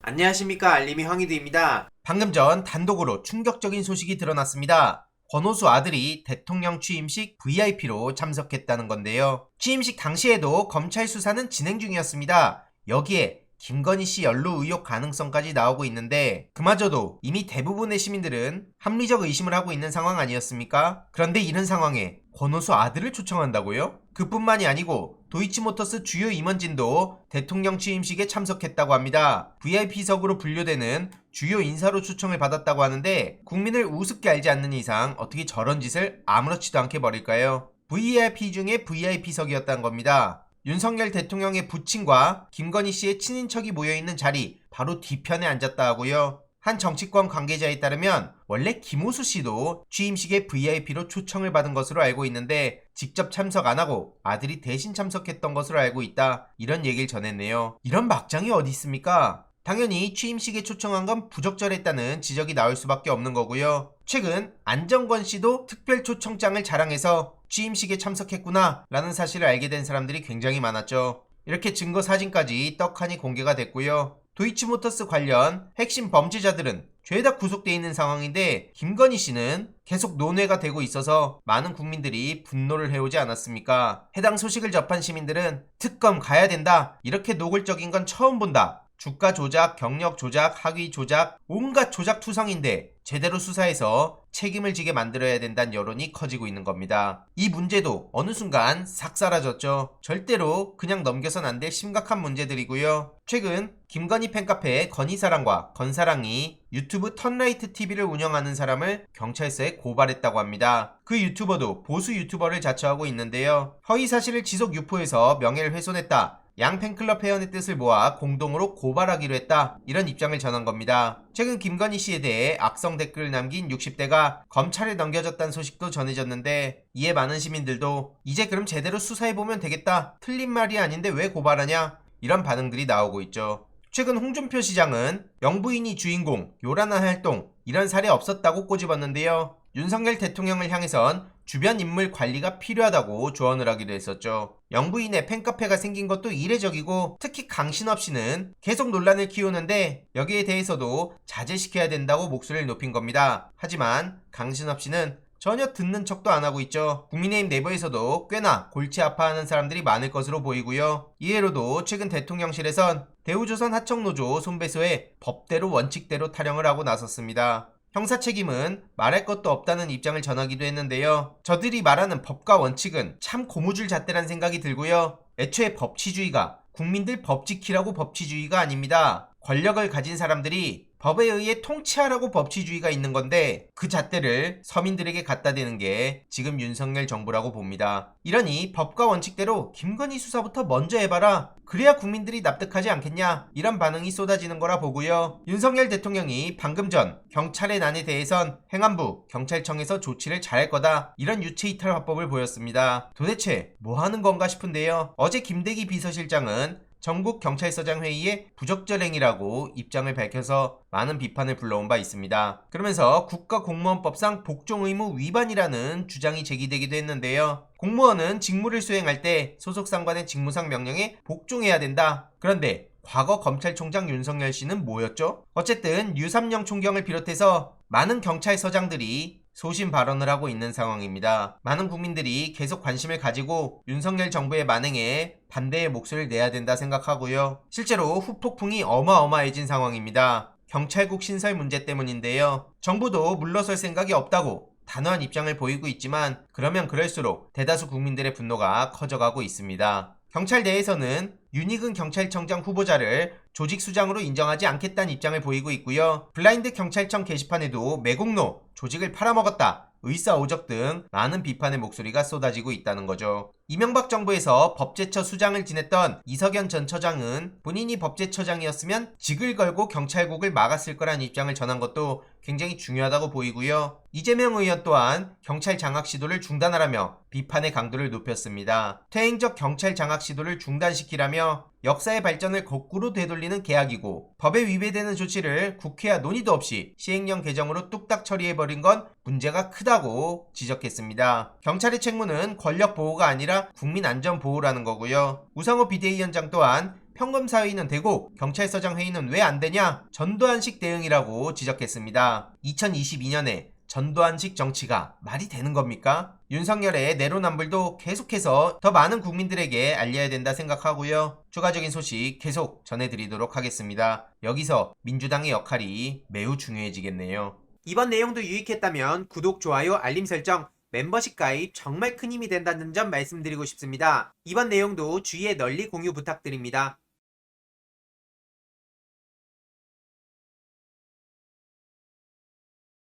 안녕하십니까, 알림이 황희두입니다. 방금 전 단독으로 충격적인 소식이 드러났습니다. 권오수 아들이 대통령 취임식 VIP로 참석했다는 건데요. 취임식 당시에도 검찰 수사는 진행 중이었습니다. 여기에 김건희 씨 연루 의혹 가능성까지 나오고 있는데 그마저도 이미 대부분의 시민들은 합리적 의심을 하고 있는 상황 아니었습니까? 그런데 이런 상황에 권오수 아들을 초청한다고요? 그뿐만이 아니고 도이치모터스 주요 임원진도 대통령 취임식에 참석했다고 합니다. VIP석으로 분류되는 주요 인사로 초청을 받았다고 하는데 국민을 우습게 알지 않는 이상 어떻게 저런 짓을 아무렇지도 않게 벌일까요? VIP 중에 VIP석이었다는 겁니다. 윤석열 대통령의 부친과 김건희 씨의 친인척이 모여있는 자리 바로 뒤편에 앉았다 하고요. 한 정치권 관계자에 따르면 원래 김오수 씨도 취임식에 VIP로 초청을 받은 것으로 알고 있는데 직접 참석 안 하고 아들이 대신 참석했던 것으로 알고 있다. 이런 얘기를 전했네요. 이런 막장이 어디 있습니까? 당연히 취임식에 초청한 건 부적절했다는 지적이 나올 수밖에 없는 거고요. 최근 안정권 씨도 특별 초청장을 자랑해서 취임식에 참석했구나 라는 사실을 알게 된 사람들이 굉장히 많았죠. 이렇게 증거 사진까지 떡하니 공개가 됐고요. 도이치모터스 관련 핵심 범죄자들은 죄다 구속돼 있는 상황인데 김건희 씨는 계속 논외가 되고 있어서 많은 국민들이 분노를 해오지 않았습니까? 해당 소식을 접한 시민들은 특검 가야 된다. 이렇게 노골적인 건 처음 본다. 주가 조작, 경력 조작, 학위 조작, 온갖 조작 투성인데 제대로 수사해서 책임을 지게 만들어야 된다는 여론이 커지고 있는 겁니다. 이 문제도 어느 순간 싹 사라졌죠. 절대로 그냥 넘겨선 안 될 심각한 문제들이고요. 최근 김건희 팬카페 건희사랑과 건사랑이 유튜브 턴라이트 TV를 운영하는 사람을 경찰서에 고발했다고 합니다. 그 유튜버도 보수 유튜버를 자처하고 있는데요. 허위사실을 지속 유포해서 명예를 훼손했다. 양 팬클럽 회원의 뜻을 모아 공동으로 고발하기로 했다. 이런 입장을 전한 겁니다. 최근 김건희 씨에 대해 악성 댓글을 남긴 60대가 검찰에 넘겨졌다는 소식도 전해졌는데 이에 많은 시민들도 이제 그럼 제대로 수사해보면 되겠다. 틀린 말이 아닌데 왜 고발하냐? 이런 반응들이 나오고 있죠. 최근 홍준표 시장은 영부인이 주인공, 요란한 활동, 이런 사례 없었다고 꼬집었는데요. 윤석열 대통령을 향해선 주변 인물 관리가 필요하다고 조언을 하기도 했었죠. 영부인의 팬카페가 생긴 것도 이례적이고 특히 강신업 씨는 계속 논란을 키우는데 여기에 대해서도 자제시켜야 된다고 목소리를 높인 겁니다. 하지만 강신업 씨는 전혀 듣는 척도 안 하고 있죠. 국민의힘 내부에서도 꽤나 골치 아파하는 사람들이 많을 것으로 보이고요. 이해로도 최근 대통령실에선 대우조선 하청노조 손배소에 법대로 원칙대로 타령을 하고 나섰습니다. 형사 책임은 말할 것도 없다는 입장을 전하기도 했는데요. 저들이 말하는 법과 원칙은 참 고무줄 잣대란 생각이 들고요. 애초에 법치주의가 국민들 법 지키라고 법치주의가 아닙니다. 권력을 가진 사람들이 법에 의해 통치하라고 법치주의가 있는 건데 그 잣대를 서민들에게 갖다 대는 게 지금 윤석열 정부라고 봅니다. 이러니 법과 원칙대로 김건희 수사부터 먼저 해봐라. 그래야 국민들이 납득하지 않겠냐? 이런 반응이 쏟아지는 거라 보고요. 윤석열 대통령이 방금 전 경찰의 난에 대해선 행안부, 경찰청에서 조치를 잘할 거다. 이런 유체이탈 화법을 보였습니다. 도대체 뭐 하는 건가 싶은데요. 어제 김대기 비서실장은 전국 경찰서장 회의에 부적절행위라고 입장을 밝혀서 많은 비판을 불러온 바 있습니다. 그러면서 국가공무원법상 복종의무 위반이라는 주장이 제기되기도 했는데요. 공무원은 직무를 수행할 때 소속 상관의 직무상 명령에 복종해야 된다. 그런데 과거 검찰총장 윤석열 씨는 뭐였죠? 어쨌든 유삼영 총경을 비롯해서 많은 경찰서장들이 소신 발언을 하고 있는 상황입니다. 많은 국민들이 계속 관심을 가지고 윤석열 정부의 만행에 반대의 목소리를 내야 된다 생각하고요. 실제로 후폭풍이 어마어마해진 상황입니다. 경찰국 신설 문제 때문인데요. 정부도 물러설 생각이 없다고 단호한 입장을 보이고 있지만 그러면 그럴수록 대다수 국민들의 분노가 커져가고 있습니다. 경찰 내에서는 윤희근 경찰청장 후보자를 조직수장으로 인정하지 않겠다는 입장을 보이고 있고요. 블라인드 경찰청 게시판에도 매국노, 조직을 팔아먹었다, 의사오적 등 많은 비판의 목소리가 쏟아지고 있다는 거죠. 이명박 정부에서 법제처 수장을 지냈던 이석연 전 처장은 본인이 법제처장이었으면 직을 걸고 경찰국을 막았을 거란 입장을 전한 것도 굉장히 중요하다고 보이고요. 이재명 의원 또한 경찰 장악 시도를 중단하라며 비판의 강도를 높였습니다. 퇴행적 경찰 장악 시도를 중단시키라며 역사의 발전을 거꾸로 되돌리는 계약이고 법에 위배되는 조치를 국회와 논의도 없이 시행령 개정으로 뚝딱 처리해버린 건 문제가 크다고 지적했습니다. 경찰의 책무는 권력 보호가 아니라 국민 안전 보호라는 거고요. 우상호 비대위원장 또한 평검사회의는 되고 경찰서장 회의는 왜 안 되냐? 전두환식 대응이라고 지적했습니다. 2022년에 전두환식 정치가 말이 되는 겁니까? 윤석열의 내로남불도 계속해서 더 많은 국민들에게 알려야 된다 생각하고요. 추가적인 소식 계속 전해드리도록 하겠습니다. 여기서 민주당의 역할이 매우 중요해지겠네요. 이번 내용도 유익했다면 구독, 좋아요, 알림 설정, 멤버십 가입 정말 큰 힘이 된다는 점 말씀드리고 싶습니다. 이번 내용도 주위에 널리 공유 부탁드립니다.